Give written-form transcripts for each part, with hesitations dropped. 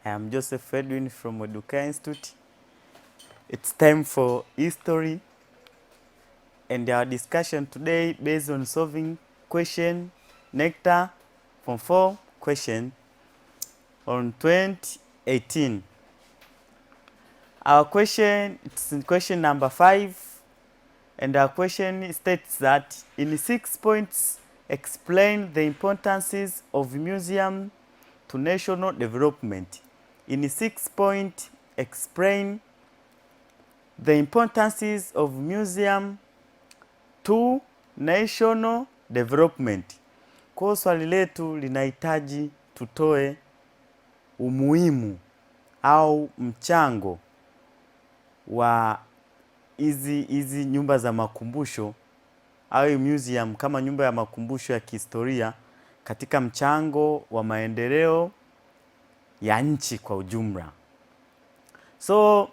I am Joseph Edwin from Educa Institute. It's time for history, and our discussion today based on solving question Necta from 4 question on 2018. Our question, it's question number 5, and our question states that in 6 points explain the importances of museum to national development. In 6 points explain the importances of museum to national development. Kwa swali letu linahitaji tutoe umuhimu au mchango wa hizi nyumba za makumbusho au museum kama nyumba ya makumbusho ya kihistoria katika mchango wa maendeleo ya nchi kwa ujumla. So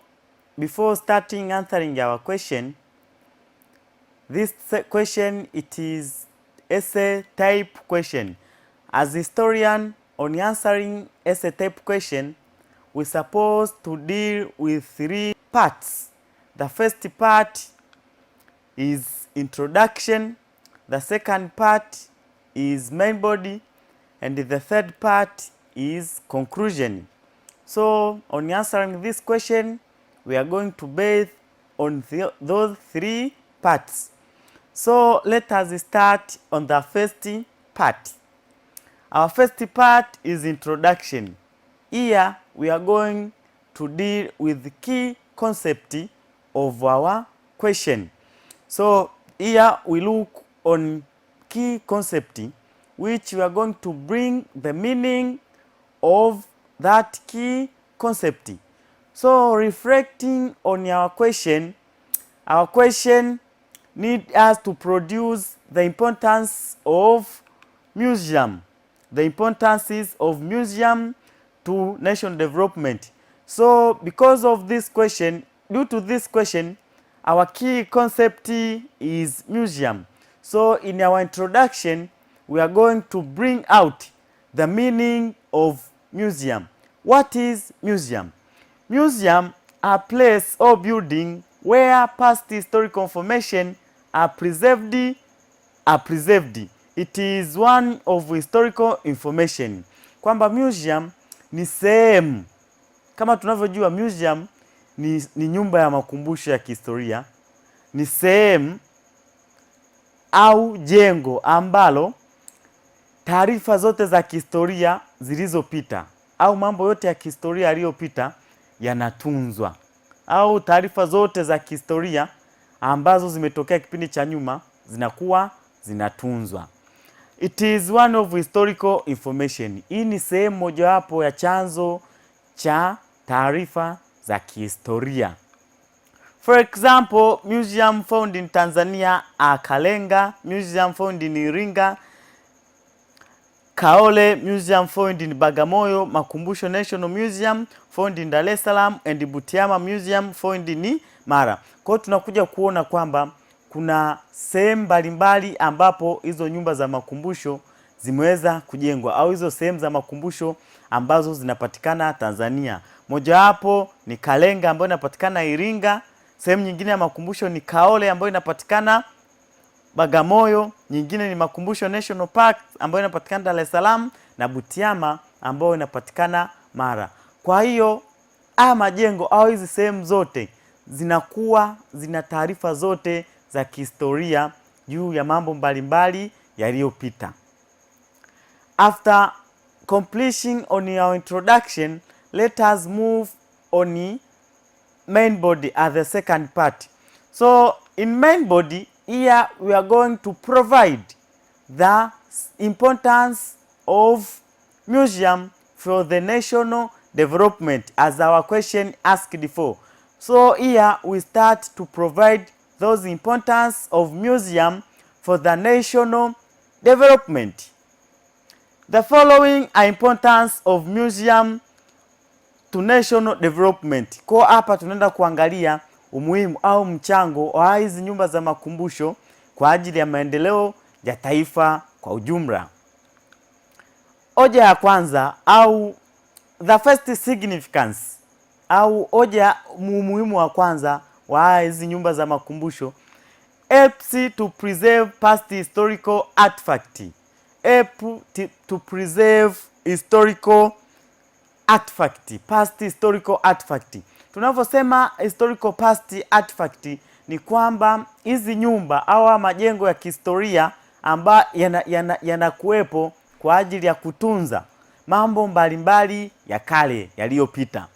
before starting answering our question, this question, it is essay type question. As historian, on answering essay type question, we supposed to deal with 3 parts. The first part is introduction, the second part is main body, and the third part is conclusion. So on answering this question, we are going to base on those 3 parts. So let us start on the first part. Our first part is introduction. Here we are going to deal with the key concept of our question. So here we look on key concept which we are going to bring the meaning of that key concept. So reflecting on our question need us to produce the importance of museum, the importances of museum to national development. So because of this question, due to this question, our key concept is museum. So in our introduction, we are going to bring out the meaning of museum. What is museum? Museum are place or building where past historical information are preserved. It is one of historical information. Kwamba museum ni sehemu, kama tunavyojua museum ni nyumba ya makumbusho ya kihistoria, ni sehemu au jengo ambalo taarifa zote za kihistoria zilizopita au mambo yote ya kihistoria yaliyopita yanatunzwa, au taarifa zote za kihistoria ambazo zimetokea kipindi cha nyuma zinakuwa zinatunzwa. It is one of historical information. Hii ni sehemu mojawapo ya chanzo cha taarifa za kihistoria. For example, museum found in Tanzania are Kalenga, museum found in Iringa, Kaole, museum found in Bagamoyo, Makumbusho National Museum found in Dar es Salaam, and Butiama Museum found in Mara. Kwa hiyo tunakuja kuona kwamba kuna sehemu mbalimbali ambapo hizo nyumba za makumbusho zimeweza kujengwa, au hizo sehemu za makumbusho ambazo zinapatikana Tanzania. Mojawapo ni Kalenga ambayo inapatikana Iringa, sehemu nyingine ya makumbusho ni Kaole ambayo inapatikana Bagamoyo, nyingine ni Makumbusho National Park ambayo inapatikana Dar es Salaam, na Butiama ambayo inapatikana Mara. Kwa hiyo haya majengo au hizi sehemu zote zinakuwa zina taarifa zote za kihistoria juu ya mambo mbalimbali yaliyopita. After completing on our introduction, let us move on main body as the second part. So in main body, here we are going to provide the importance of museum for the national development as our question asked for. So here we start to provide those importance of museum for the national development. The following are importance of museum to national development. Kwa hapa tunaenda kuangalia umuhimu au mchango wa hizi nyumba za makumbusho kwa ajili ya maendeleo ya taifa kwa ujumla. Hoja ya kwanza au the first significance au hoja muhimu wa kwanza wa hizi nyumba za makumbusho, helps to preserve past historical artifact. Help to preserve historical artifact, past historical artifact. Tunavyosema historical past artifact ni kwamba hizi nyumba au majengo ya kihistoria ambayo yanakuwepo kwa ajili ya kutunza mambo mbalimbali ya kale yaliyopita.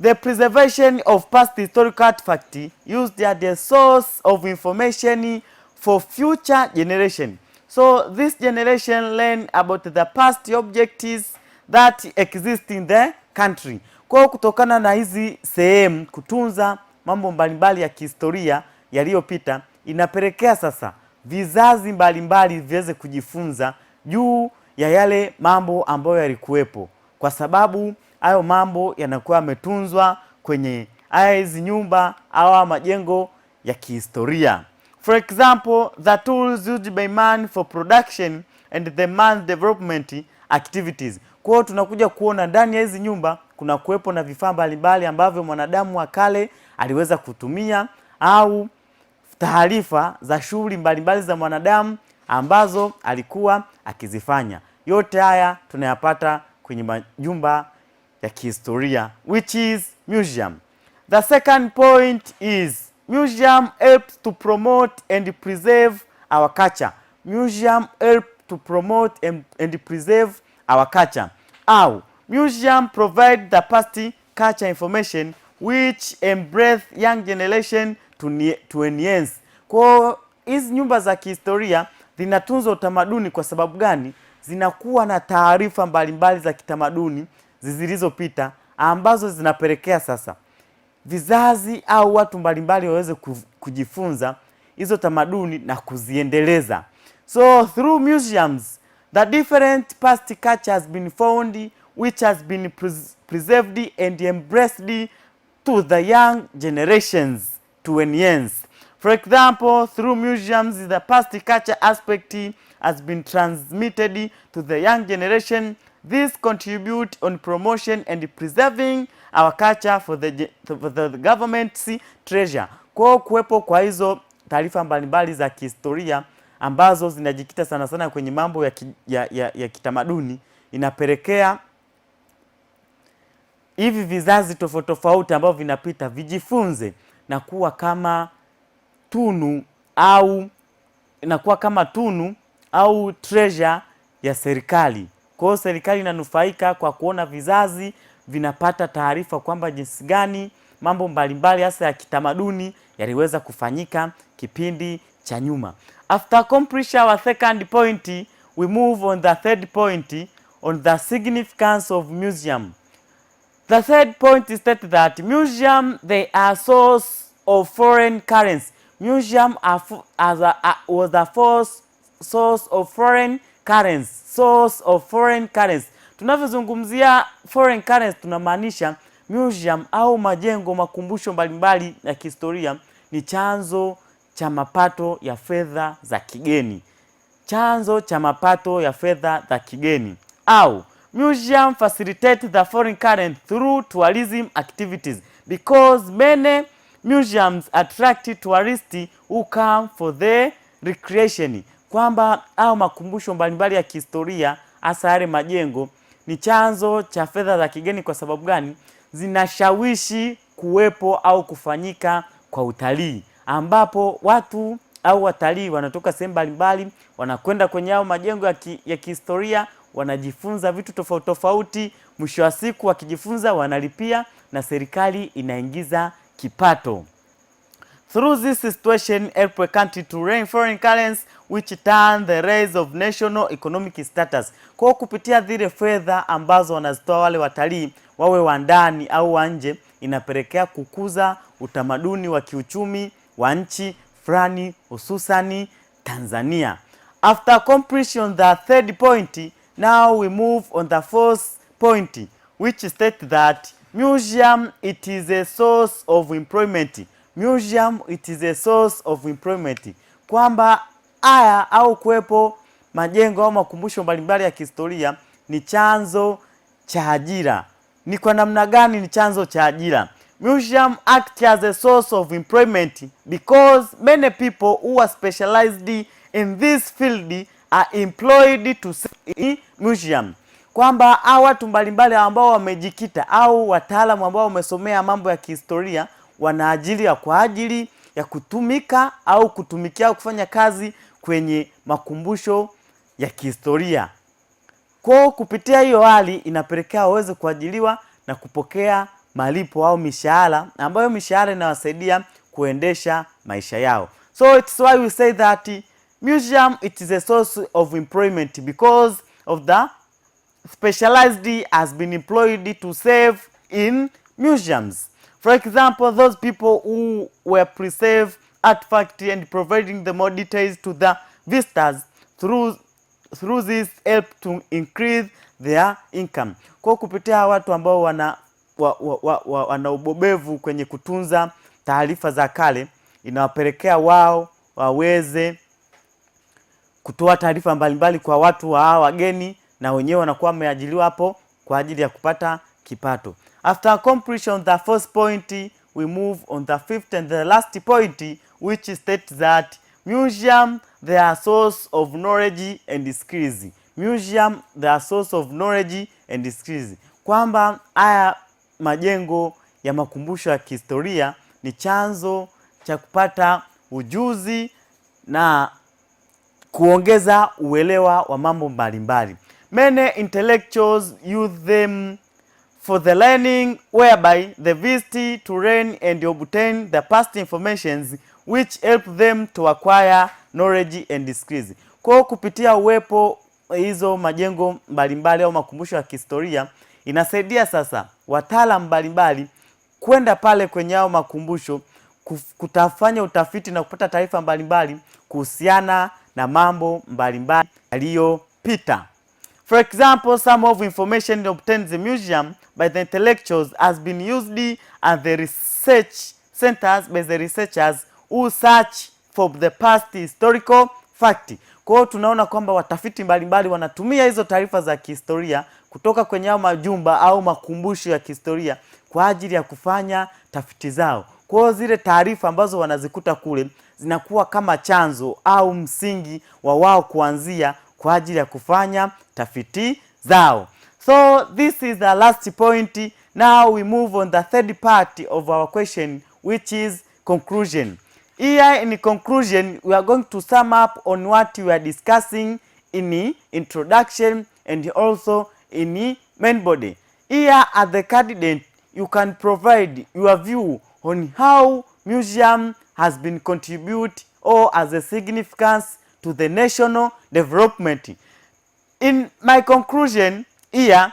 The preservation of past historical artifact used as the source of information for future generation. So this generation learn about the past objects that exist in the country. Kwa kutokana na hizi sehemu kutunza mambo mbalimbali ya kihistoria yaliyopita, inapelekea sasa vizazi mbalimbali viweze kujifunza juu ya yale mambo ambayo yalikuwepo, kwa sababu hayo mambo yanakuwa yametunzwa kwenye hizi nyumba au majengo ya kihistoria. For example, the tools used by man for production and the man's development activities. Kwa hiyo tunakuja kuona ndani ya hizi nyumba kuna kuwepo na vifaa mbalimbali ambavyo mwanadamu wa kale aliweza kutumia, au taarifa za shughuli mbalimbali za mwanadamu ambazo alikuwa akizifanya. Yote haya tunayapata kwenye majumba ya kihistoria, which is museum. The second point is museum helps to promote and preserve our culture. Museum help to promote and preserve our culture. Au museum provide the past culture information which embrace young generation to enhance. Kwa hizi nyumba za kihistoria zinatunza utamaduni. Kwa sababu gani? Zinakuwa na taarifa mbalimbali za kitamaduni zilizopita ambazo zinapelekea sasa vizazi au watu mbalimbali waweze kujifunza hizo tamaduni na kuziendeleza. So through museums the different past culture has been found which has been preserved and embraced to the young generations to enhance. For example, through museums the past culture aspect has been transmitted to the young generation. This contribute on promotion and preserving our culture for the government's treasure. Kwa kuwepo kwa hizo taarifa mbalimbali za kihistoria ambazo zinajikita sana sana kwenye mambo ya kitamaduni, inapelekea hivi vizazi tofauti tofauti ambavyo vinapita vijifunze na kuwa kama tunu au treasure ya serikali. Kwa hiyo serikali inanufaika kwa kuona vizazi vinapata taarifa kwamba jinsi gani mambo mbalimbali hasa ya kitamaduni yaliweza kufanyika kipindi cha nyuma. After accomplish our second point, we move on the third point on the significance of museum. The third point is that museum they are source of foreign currency. Museum was a source of foreign currency. Source of foreign currency. Tunavyozungumzia foreign currency tunamaanisha museum au majengo makumbusho mbalimbali ya kihistoria ni chanzo cha mapato ya fedha za kigeni. Chanzo cha mapato ya fedha za kigeni. Au museum facilitate the foreign currency through tourism activities because many museums attract tourists who come for their recreation. Kwamba au makumbusho mbalimbali ya kihistoria hasa yale majengo ni chanzo cha fedha za kigeni. Kwa sababu gani? Zinashawishi kuwepo au kufanyika kwa utalii, ambapo watu au watalii wanatoka sehemu mbalimbali wanakwenda kwenye hao majengo ya kihistoria, wanajifunza vitu tofauti tofauti. Mwisho wa siku wakijifunza wanalipia na serikali inaingiza kipato. Through this situation help a country to reign foreign currency which turn the rise of national economic status. Kwa kupitia zile fedha ambazo wanazitoa wale watalii, wawe wa ndani au wa nje, inapelekea kukuza utamaduni wa kiuchumi wa nchi fulani, hususani Tanzania. After accomplishing the third point, now we move on the fourth point, which states that museum it is a source of employment. Museum it is a source of employment. Kwamba haya au kuwepo majengo au makumbusho mbalimbali ya kihistoria ni chanzo cha ajira ni kwa namna gani ni chanzo cha ajira? Museum act as a source of employment because many people who are specialized in this field are employed to serve in museum, kwamba hao watu mbalimbali ambao wamejikita au wataalamu ambao wamesomea mambo ya kihistoria wanaajiriwa kwa ajili ya kutumika au kutumikia au kufanya kazi kwenye makumbusho ya kihistoria. Kwa kupitia hiyo hali inapelekea waweze kuajiriwa na kupokea malipo au mishahara, ambayo mishahara inawasaidia kuendesha maisha yao. So it's why we say that museum, it is a source of employment because of the specialized has been employed to serve in museums. For example, those people who were preserve artifacts and providing the more details to the visitors through this help to increase their income. Kwa kupitia watu ambao wana ubobevu kwenye kutunza taarifa za kale, inawapelekea wao waweze kutoa taarifa mbalimbali kwa watu wa wageni, na wenyewe wanakuwa wameajiriwa hapo kwa ajili ya kupata kipato. After completion the first point, we move on the fifth and the last point, which states that museum, they are source of knowledge and skills. Museum, they are source of knowledge and skills. Kwamba haya majengo ya makumbusho ya kihistoria ni chanzo cha kupata ujuzi na kuongeza uelewa wa mambo mbalimbali. Many intellectuals use them for the learning, whereby they visit to learn and obtain the past informations which help them to acquire knowledge and skills. Kwa kupitia uwepo hizo majengo mbalimbali au makumbusho ya kihistoria, inasaidia sasa wataalamu mbalimbali kwenda pale kwenye hao makumbusho kutafanya utafiti na kupata taarifa mbalimbali kuhusiana na mambo mbalimbali yaliyopita. For example, some of information obtained in the museum by the intellectuals has been used at the research centers by the researchers who search for the past historical fact. Kwa hiyo tunaona kwamba watafiti mbalimbali wanatumia hizo taarifa za kihistoria kutoka kwenye hao majumba au makumbusho ya kihistoria kwa ajili ya kufanya tafiti zao. Kwa hiyo zile taarifa ambazo wanazikuta kule zinakuwa kama chanzo au msingi wa wao kuanzia kwa ajili ya kufanya tafiti zao. So this is the last point. Now we move on the third part of our question, which is conclusion. Here in conclusion, we are going to sum up on what we are discussing in the introduction and also in the main body. Here at the candidate, you can provide your view on how museum has been contribute or as a significance to the national development. In my conclusion here,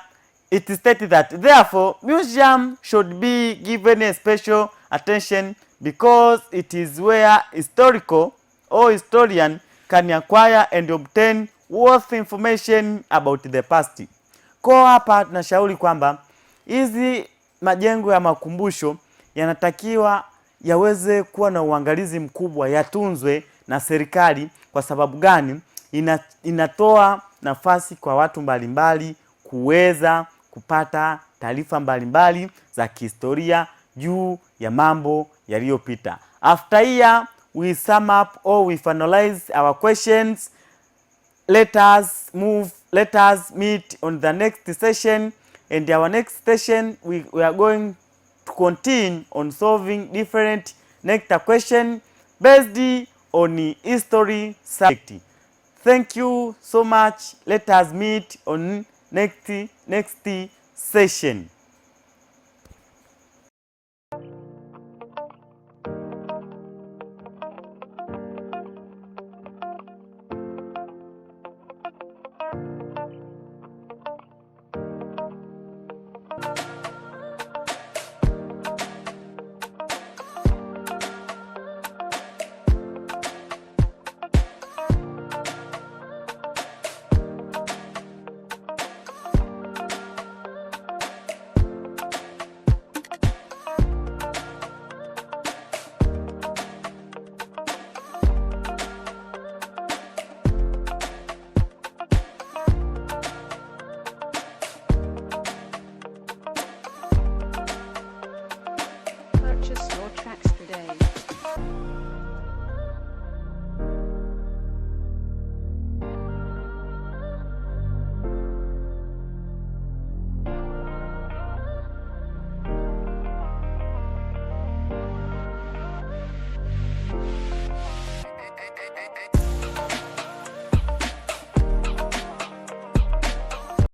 it is stated that therefore museum should be given a special attention because it is where historical or historian can acquire and obtain worth information about the past. Kwa hapa tunashauri kwamba hizi majengo ya makumbusho yanatakiwa yaweze kuwa na uangalizi mkubwa, yatunzwe na serikali. Kwa sababu gani? Inatoa nafasi kwa watu mbalimbali kuweza kupata taarifa mbalimbali za kihistoria juu ya mambo yaliyopita. After here we sum up or we finalize our questions. Let us meet on the next session, and our next session we are going to continue on solving different Necta question based on history subject. Thank you so much. Let us meet on next session.